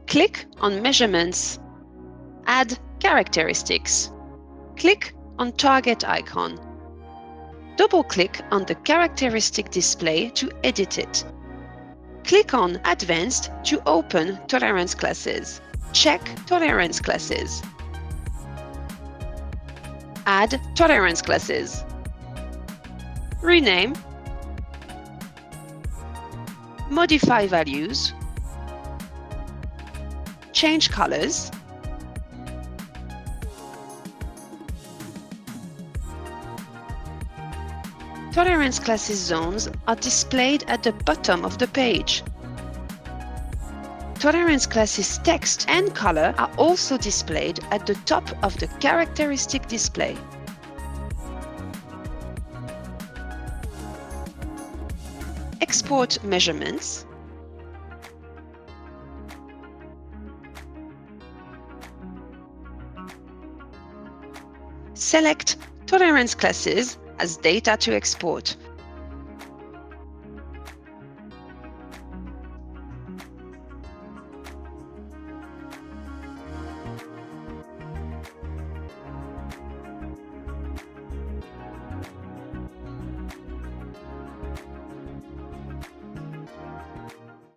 Click on Measurements. Add Characteristics. Click on Target icon. Double-click on the characteristic display to edit it. Click on Advanced to open tolerance classes. Check tolerance classes. Add tolerance classes. Rename. Modify values. Change colors. Tolerance classes zones are displayed at the bottom of the page. Tolerance classes text and color are also displayed at the top of the characteristic display. Export measurements. Select tolerance classes as data to export.